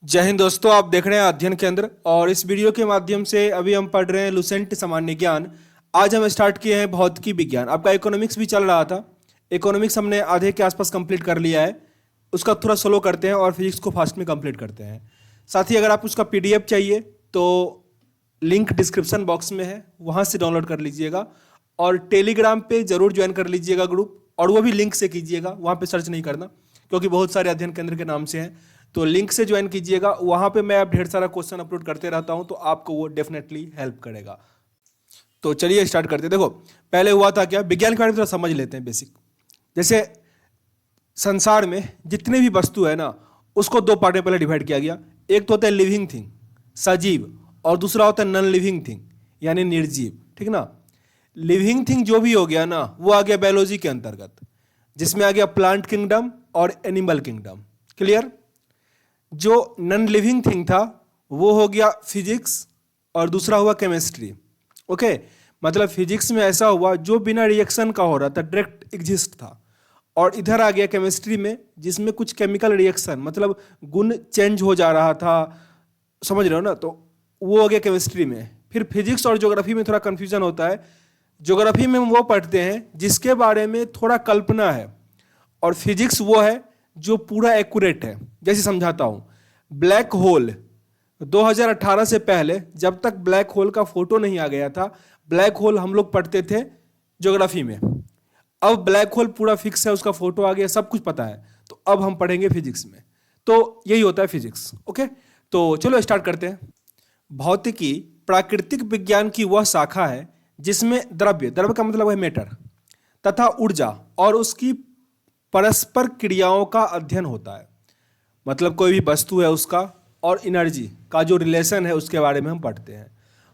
जय हिंद दोस्तों, आप देख रहे हैं अध्ययन केंद्र और इस वीडियो के माध्यम से अभी हम पढ़ रहे हैं लुसेंट सामान्य ज्ञान। आज हम स्टार्ट किए हैं भौतिकी विज्ञान। आपका इकोनॉमिक्स भी चल रहा था। इकोनॉमिक्स हमने आधे के आसपास कंप्लीट कर लिया है। उसका थोड़ा स्लो करते हैं और फिजिक्स को फास्ट में कंप्लीट करते हैं। साथ ही अगर आप उसका पीडीएफ चाहिए तो लिंक डिस्क्रिप्शन बॉक्स में है, वहाँ से डाउनलोड कर लीजिएगा। और टेलीग्राम पे जरूर ज्वाइन कर लीजिएगा ग्रुप, और वो भी लिंक से कीजिएगा, वहाँ पे सर्च नहीं करना क्योंकि बहुत सारे अध्ययन केंद्र के नाम से हैं। तो लिंक से ज्वाइन कीजिएगा, वहाँ पे मैं अब ढेर सारा क्वेश्चन अपलोड करते रहता हूँ, तो आपको वो डेफिनेटली हेल्प करेगा। तो चलिए स्टार्ट करते हैं। देखो, पहले हुआ था क्या, विज्ञान के बारे में थोड़ा समझ लेते हैं बेसिक। जैसे संसार में जितने भी वस्तु है ना, उसको दो पार्ट में पहले डिवाइड किया गया। एक तो होता है लिविंग थिंग, सजीव, और दूसरा होता है नॉन लिविंग थिंग यानी निर्जीव। ठीक ना। लिविंग थिंग जो भी हो गया ना, वो आ गया बायोलॉजी के अंतर्गत, जिसमें आ गया प्लांट किंगडम और एनिमल किंगडम। क्लियर। जो नॉन लिविंग थिंग था वो हो गया फिजिक्स, और दूसरा हुआ केमिस्ट्री। ओके, मतलब फिजिक्स में ऐसा हुआ जो बिना रिएक्शन का हो रहा था, डायरेक्ट एग्जिस्ट था। और इधर आ गया केमिस्ट्री में, जिसमें कुछ केमिकल रिएक्शन, मतलब गुण चेंज हो जा रहा था। समझ रहे हो ना। तो वो हो गया केमिस्ट्री में। फिर फिजिक्स और ज्योग्राफी में थोड़ा कन्फ्यूजन होता है। ज्योग्राफी में हम वो पढ़ते हैं जिसके बारे में थोड़ा कल्पना है, और फिजिक्स वो है जो पूरा एक्यूरेट है। जैसे समझाता हूं, ब्लैक होल 2018 से पहले, जब तक ब्लैक होल का फोटो नहीं आ गया था, ब्लैक होल हम लोग पढ़ते थे ज्योग्राफी में। अब ब्लैक होल पूरा फिक्स है, उसका फोटो आ गया, सब कुछ पता है, तो अब हम पढ़ेंगे फिजिक्स में। तो यही होता है फिजिक्स। ओके, तो चलो स्टार्ट करते हैं। भौतिकी प्राकृतिक विज्ञान की वह शाखा है जिसमें द्रव्य, द्रव्य का मतलब है मैटर, तथा ऊर्जा और उसकी परस्पर क्रियाओं का अध्ययन होता है। मतलब कोई भी वस्तु है उसका और एनर्जी का जो रिलेशन है उसके बारे में हम पढ़ते हैं।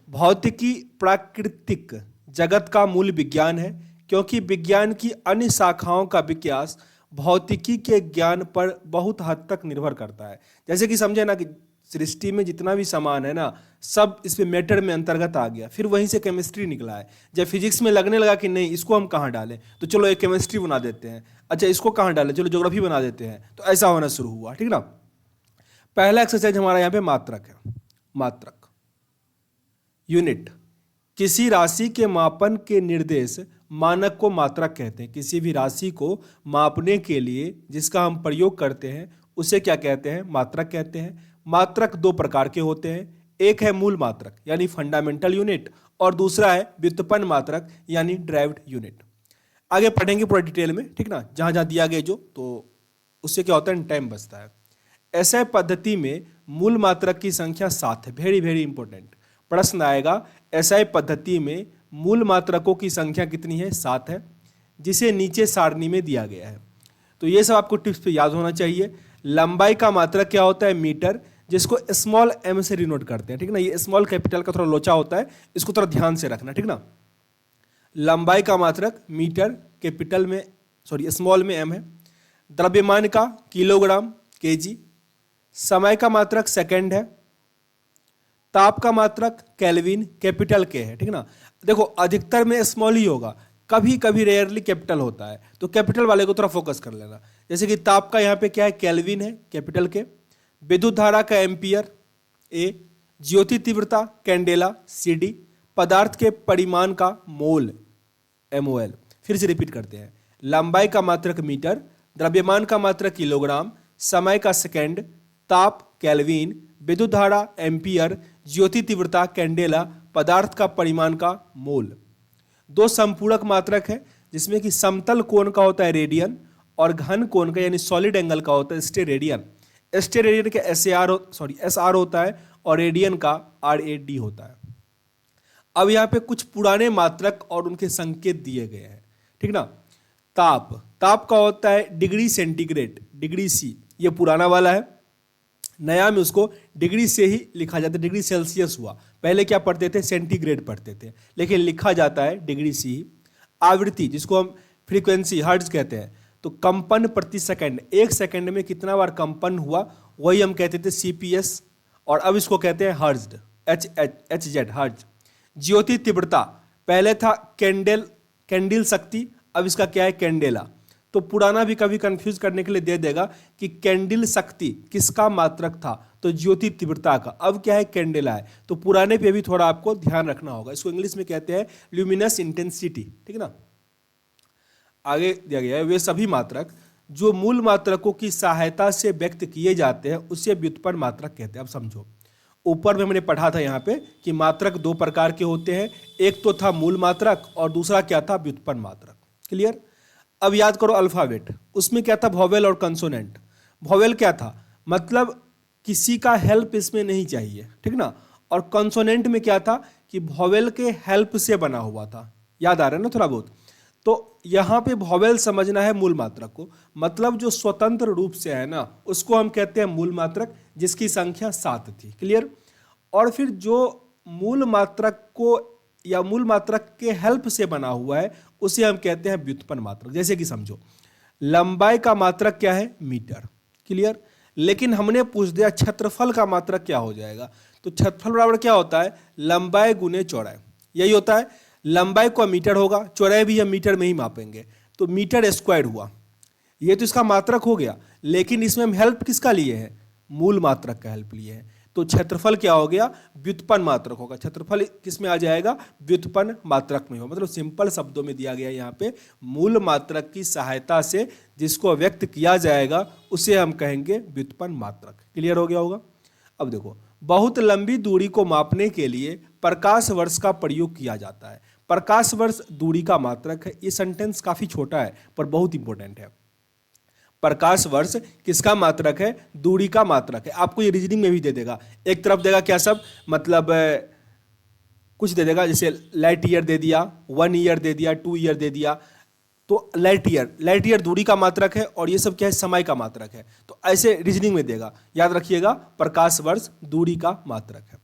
भौतिकी प्राकृतिक जगत का मूल विज्ञान है, क्योंकि विज्ञान की अन्य शाखाओं का विकास भौतिकी के ज्ञान पर बहुत हद तक निर्भर करता है। जैसे कि समझे ना कि सृष्टि में जितना भी सामान है ना, सब इसमें मैटर में अंतर्गत आ गया। फिर वहीं से केमिस्ट्री निकला है। जब फिजिक्स में लगने लगा कि नहीं, इसको हम कहाँ डालें, तो चलो एक केमिस्ट्री बना देते हैं। अच्छा, इसको कहाँ डालें, चलो ज्योग्राफी बना देते हैं। तो ऐसा होना शुरू हुआ। ठीक ना। पहला एक्सरसाइज हमारा यहाँ पे मात्रक है। मात्रक यूनिट, किसी राशि के मापन के निर्देश मानक को मात्रक कहते हैं। किसी भी राशि को मापने के लिए जिसका हम प्रयोग करते हैं उसे क्या कहते हैं, मात्रक कहते हैं। मात्रक दो प्रकार के होते हैं, एक है मूल मात्रक यानी फंडामेंटल यूनिट, और दूसरा है व्युत्पन्न मात्रक यानी ड्राइव्ड यूनिट। आगे पढ़ेंगे पूरा डिटेल में। ठीक ना। जहां जहां दिया गया जो, तो उससे क्या होता है, टाइम बचता है। ऐसे पद्धति में मूल मात्रक की संख्या 7 है। वेरी वेरी इंपॉर्टेंट प्रश्न आएगा। ऐसे पद्धति में मूल मात्रकों की संख्या कितनी है, 7 है, जिसे नीचे सारणी में दिया गया है। तो ये सब आपको टिप्स पे याद होना चाहिए। लंबाई का मात्रक क्या होता है, मीटर, जिसको स्मॉल एम से डिनोट करते हैं। ठीक ना। ये स्मॉल कैपिटल का थोड़ा लोचा होता है, इसको थोड़ा ध्यान से रखना। ठीक ना। लंबाई का मात्रक मीटर, कैपिटल में स्मॉल में एम है। द्रव्यमान का किलोग्राम, केजी। समय का मात्रक सेकंड है। ताप का मात्रक केल्विन, कैपिटल के है। ठीक ना। देखो, अधिकतर में स्मॉल ही होगा, कभी कभी रेयरली कैपिटल होता है, तो कैपिटल वाले को थोड़ा फोकस कर लेना। जैसे कि ताप का यहाँ पे क्या है, केल्विन है, कैपिटल के। विद्युत धारा का एम्पियर, ए। ज्योति तीव्रता कैंडेला, सीडी। पदार्थ के परिमाण का मोल, एमओएल। फिर से रिपीट करते हैं। लंबाई का मात्रक मीटर, द्रव्यमान का मात्रक किलोग्राम, समय का सेकंड, ताप केल्विन, विद्युत धारा एम्पियर, ज्योति तीव्रता कैंडेला, पदार्थ का परिमाण का मोल। दो संपूरक मात्रक है, जिसमें कि समतल कोण का होता है रेडियन, और घन कोण का यानी सॉलिड एंगल का होता है स्टेरेडियन। स्टेरेडियन का एसआर होता है, और रेडियन का आरएडी होता है। अब यहाँ पे कुछ पुराने मात्रक और उनके संकेत दिए गए हैं। ठीक ना। ताप, ताप का होता है डिग्री सेंटीग्रेड, डिग्री सी, ये पुराना वाला है। नया में उसको डिग्री से ही लिखा जाता है, डिग्री सेल्सियस हुआ। पहले क्या पढ़ते थे, सेंटीग्रेड पढ़ते थे, लेकिन लिखा जाता है डिग्री सी ही। आवृत्ति, जिसको हम फ्रीक्वेंसी, हर्ट्ज कहते हैं, तो कंपन प्रति सेकंड, एक सेकंड में कितना बार कंपन हुआ, वही हम कहते थे सीपीएस, और अब इसको कहते हैं हर्ट्ज, एच जेड, हर्ट्ज। ज्योति तीव्रता, पहले था कैंडल शक्ति, अब इसका क्या है, कैंडेला। तो पुराना भी कभी कंफ्यूज करने के लिए दे देगा कि कैंडल शक्ति किसका मात्रक था, तो ज्योति तीव्रता का। अब क्या है, कैंडेला है, तो पुराने पे भी थोड़ा आपको ध्यान रखना होगा। इसको इंग्लिश में कहते हैं ल्यूमिनस इंटेंसिटी, ठीक है ना। आगे दिया गया है, वे सभी मात्रक जो मूल मात्रकों की सहायता से व्यक्त किए जाते हैं उसे व्युत्पन्न मात्रक कहते हैं। अब समझो, ऊपर में हमने पढ़ा था यहाँ पे कि मात्रक दो प्रकार के होते हैं, एक तो था मूल मात्रक और दूसरा क्या था, व्युत्पन्न मात्रक। क्लियर। अब याद करो अल्फाबेट, उसमें क्या था, वोवेल और कंसोनेंट। वोवेल क्या था, मतलब किसी का हेल्प इसमें नहीं चाहिए, ठीक ना। और कंसोनेंट में क्या था कि वोवेल के हेल्प से बना हुआ था। याद आ रहा है ना थोड़ा बहुत। तो यहाँ पे वोवेल समझना है मूल मात्रक को, मतलब जो स्वतंत्र रूप से है ना उसको हम कहते हैं मूल मात्रक, जिसकी संख्या 7 थी। क्लियर। और फिर जो मूल मात्रक को या मूल मात्रक के हेल्प से बना हुआ है उसे हम कहते हैं व्युत्पन्न मात्रक। जैसे कि समझो, लंबाई का मात्रक क्या है, मीटर। क्लियर। लेकिन हमने पूछ दिया क्षेत्रफल का मात्रक क्या हो जाएगा, तो क्षेत्रफल बराबर क्या होता है, लंबाई गुने चौड़ाई। यही होता है, लंबाई को मीटर होगा, चौड़ाई भी हम मीटर में ही मापेंगे, तो मीटर स्क्वायर हुआ। ये तो इसका मात्रक हो गया, लेकिन इसमें हम हेल्प किसका लिए हैं, मूल मात्रक का हेल्प लिए हैं। तो क्षेत्रफल क्या हो गया, व्युत्पन्न मात्रक होगा। क्षेत्रफल किस में आ जाएगा, व्युत्पन्न मात्रक में होगा। मतलब सिंपल शब्दों में दिया गया यहाँ पे, मूल मात्रक की सहायता से जिसको व्यक्त किया जाएगा उसे हम कहेंगे व्युत्पन्न मात्रक। क्लियर हो गया होगा। अब देखो, बहुत लंबी दूरी को मापने के लिए प्रकाश वर्ष का प्रयोग किया जाता है। प्रकाश वर्ष दूरी का मात्रक है। ये सेंटेंस काफी छोटा है पर बहुत इंपॉर्टेंट है। प्रकाश वर्ष किसका मात्रक है, दूरी का मात्रक है। आपको ये रीजनिंग में भी दे देगा, एक तरफ देगा क्या सब, मतलब कुछ दे देगा, जैसे लाइट ईयर दे दिया, 1 ईयर दे दिया, 2 ईयर दे दिया। तो लाइट ईयर दूरी का मात्रक है और ये सब क्या है, समय का मात्रक है। तो ऐसे रीजनिंग में देगा, याद रखिएगा, प्रकाश वर्ष दूरी का मात्रक है।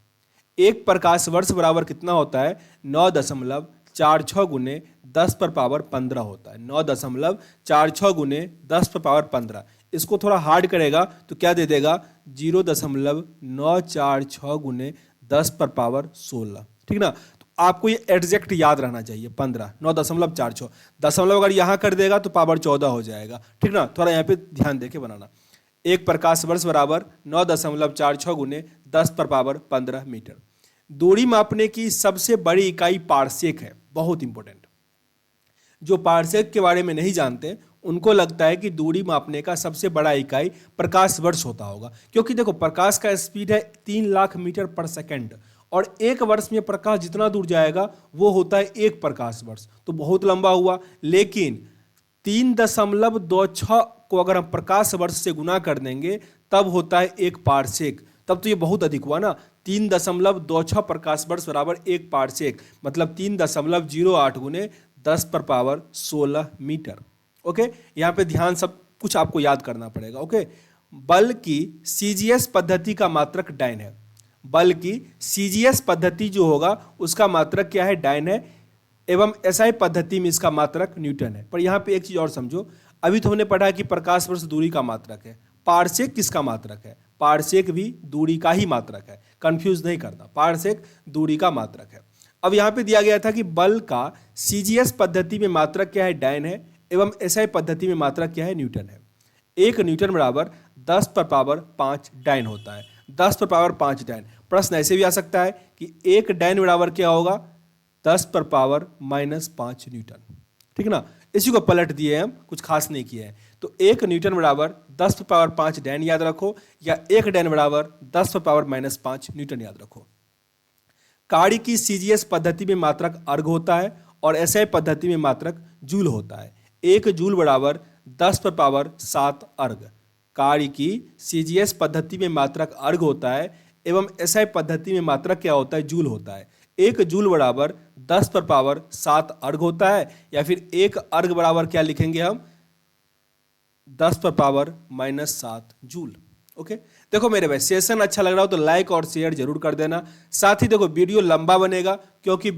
एक प्रकाश वर्ष बराबर कितना होता है, 9.46 गुने 10 पर पावर 15 होता है। 9.46 गुने 10 पर पावर 15। इसको थोड़ा हार्ड करेगा तो क्या दे देगा, 0.946 गुने 10 पर पावर 16, ठीक ना। तो आपको ये एग्जैक्ट याद रहना चाहिए, 15, 9.46। दशमलव अगर यहाँ कर देगा तो पावर 14 हो जाएगा, ठीक ना। थोड़ा यहाँ पे ध्यान देके बनाना। एक प्रकाश वर्ष बराबर 9.46 गुने 10 पर पावर 15 मीटर। दूरी मापने की सबसे बड़ी इकाई पारसेक है, बहुत इंपॉर्टेंट। जो पारसेक के बारे में नहीं जानते उनको लगता है कि दूरी मापने का सबसे बड़ा इकाई प्रकाश वर्ष होता होगा, क्योंकि देखो प्रकाश का स्पीड है 3 लाख मीटर पर सेकंड और एक वर्ष में प्रकाश जितना दूर जाएगा वो होता है 1 प्रकाश वर्ष। तो बहुत लंबा हुआ, लेकिन 3.26 को अगर हम प्रकाश वर्ष से गुना कर देंगे तब होता है 1 पारसेक। तब तो ये बहुत अधिक हुआ ना, 3.26 प्रकाश वर्ष बराबर 1 पारसेक, मतलब 3.08 गुने 10 पर पावर 16 मीटर। ओके, यहाँ पे ध्यान सब कुछ आपको याद करना पड़ेगा। ओके, बल की सीजीएस पद्धति का मात्रक डाइन है। बल की सीजीएस पद्धति जो होगा उसका मात्रक क्या है, डाइन है, एवं एसआई पद्धति में इसका मात्रक न्यूटन है। पर यहाँ पे एक चीज और समझो, अभी तो हमने पढ़ा कि प्रकाश वर्ष दूरी का मात्रक है, पारसेक किसका मात्रक है, पारसेक भी दूरी का ही मात्रक है, कंफ्यूज नहीं करना, पारसेक दूरी का मात्रक है। अब यहाँ पे दिया गया था कि बल का सीजीएस पद्धति में मात्रक क्या है, डाइन है, एवं एसआई पद्धति में मात्रक क्या है, न्यूटन है। 1 न्यूटन बराबर 10 पर पावर 5 डाइन होता है। 10 पर पावर 5 डाइन। प्रश्न ऐसे भी आ सकता है कि 1 डाइन बराबर क्या होगा, 10 पर पावर -5 न्यूटन, ठीक ना। इसी को पलट दिए हम, कुछ खास नहीं किए हैं। तो 1 न्यूटन बराबर 10 पर पावर 5 डाइन याद रखो, या 1 डाइन बराबर 10 पर पावर -5 न्यूटन याद रखो। कार्य की सीजीएस पद्धति में मात्रक अर्घ होता है और एसआई पद्धति में मात्रक जूल होता है। 1 जूल बराबर 10 पर पावर 7 अर्घ। कार्य की सीजीएस पद्धति में मात्रक अर्घ होता है एवं एसआई पद्धति में मात्रक क्या होता है, जूल होता है। 1 जूल बराबर 10 पर पावर 7 अर्घ होता है, या फिर 1 अर्घ बराबर क्या लिखेंगे हम, 10 पर पावर -7 जूल। ओके, देखो मेरे भाई, सेशन अच्छा लग रहा हो तो लाइक और शेयर जरूर कर देना। साथ ही देखो वीडियो लंबा बनेगा, क्योंकि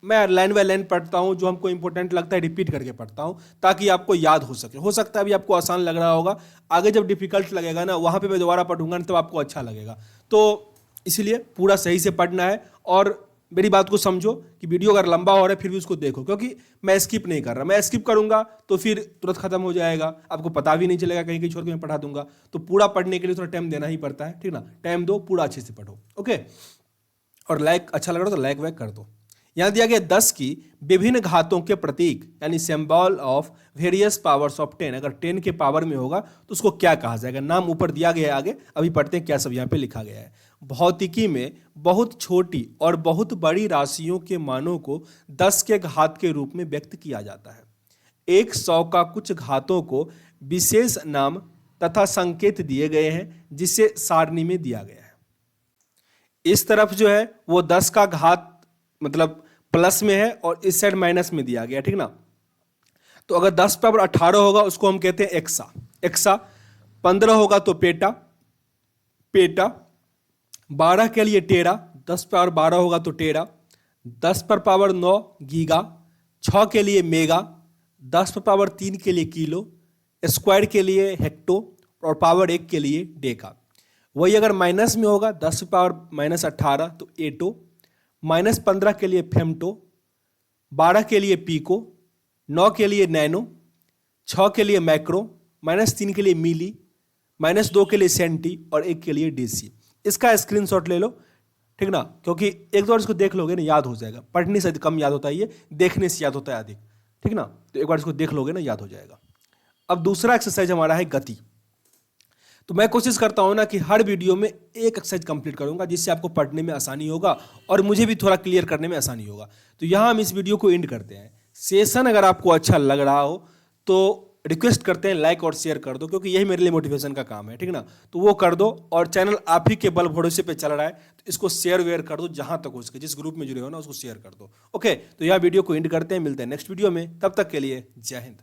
मैं लाइन बाय लाइन पढ़ता हूँ, जो हमको इंपॉर्टेंट लगता है रिपीट करके पढ़ता हूँ ताकि आपको याद हो सके। हो सकता है अभी आपको आसान लग रहा होगा, आगे जब डिफिकल्ट लगेगा ना वहाँ पे मैं दोबारा पढ़ूंगा ना तब आपको अच्छा लगेगा। तो इसलिए पूरा सही से पढ़ना है और मेरी बात को समझो कि वीडियो अगर लंबा हो रहा है फिर भी उसको देखो, क्योंकि मैं स्किप नहीं कर रहा। मैं स्किप करूंगा तो फिर तुरंत खत्म हो जाएगा, आपको पता भी नहीं चलेगा, कहीं कहीं छोड़ के मैं पढ़ा दूंगा। तो पूरा पढ़ने के लिए थोड़ा टाइम देना ही पड़ता है, ठीक ना। टाइम दो, पूरा अच्छे से पढ़ो, ओके। और लाइक अच्छा लग रहा हो तो लाइक वाइक कर दो। यहां दिया गया 10 की विभिन्न घातों के प्रतीक यानी symbol of various powers of 10, अगर 10 के पावर में होगा तो उसको क्या कहा जाएगा। नाम ऊपर दिया गया है, आगे अभी पढ़ते हैं क्या सब यहाँ पे लिखा गया है। भौतिकी में बहुत छोटी और बहुत बड़ी राशियों के मानों को 10 के घात के रूप में व्यक्त किया जाता है। 100 का कुछ घातों को विशेष नाम तथा संकेत दिए गए हैं जिसे सारणी में दिया गया है। इस तरफ जो है वो 10 का घात मतलब प्लस में है और इस साइड माइनस में दिया गया, ठीक ना। तो अगर 10 पावर 18 होगा उसको हम कहते हैं एक्सा एक्सा। 15 होगा तो पेटा पेटा। 12 के लिए टेरा, 10 पावर 12 होगा तो टेरा। 10 पर पावर 9 गीगा। 6 के लिए मेगा। 10 पर पावर 3 के लिए किलो। स्क्वायर के लिए हेक्टो और पावर 1 के लिए डेका। वही अगर माइनस में होगा 10 पावर -18 तो एटो। -15 के लिए फेमटो। 12 के लिए पीको। 9 के लिए नैनो। 6 के लिए मैक्रो। -3 के लिए मिली। -2 के लिए सेंटी और 1 के लिए डीसी। इसका स्क्रीनशॉट ले लो, ठीक ना, क्योंकि एक दो बार इसको देख लोगे ना याद हो जाएगा। पढ़ने से कम याद होता है ये, देखने से याद होता है अधिक, ठीक ना। तो एक बार इसको देख लोगे ना याद हो जाएगा। अब दूसरा एक्सरसाइज हमारा है गति। तो मैं कोशिश करता हूं ना कि हर वीडियो में एक एक्सरसाइज कंप्लीट करूंगा जिससे आपको पढ़ने में आसानी होगा और मुझे भी थोड़ा क्लियर करने में आसानी होगा। तो यहां हम इस वीडियो को एंड करते हैं। सेशन अगर आपको अच्छा लग रहा हो तो रिक्वेस्ट करते हैं लाइक और शेयर कर दो, क्योंकि यही मेरे लिए मोटिवेशन का काम है, ठीक ना। तो वो कर दो। और चैनल आप ही के बल भरोसे पे चल रहा है तो इसको शेयर वेयर कर दो, जहां तक हो सके। जिस ग्रुप में जुड़े हो ना उसको शेयर कर दो, ओके। तो यह वीडियो को एंड करते हैं, मिलते हैं नेक्स्ट वीडियो में। तब तक के लिए जय हिंद।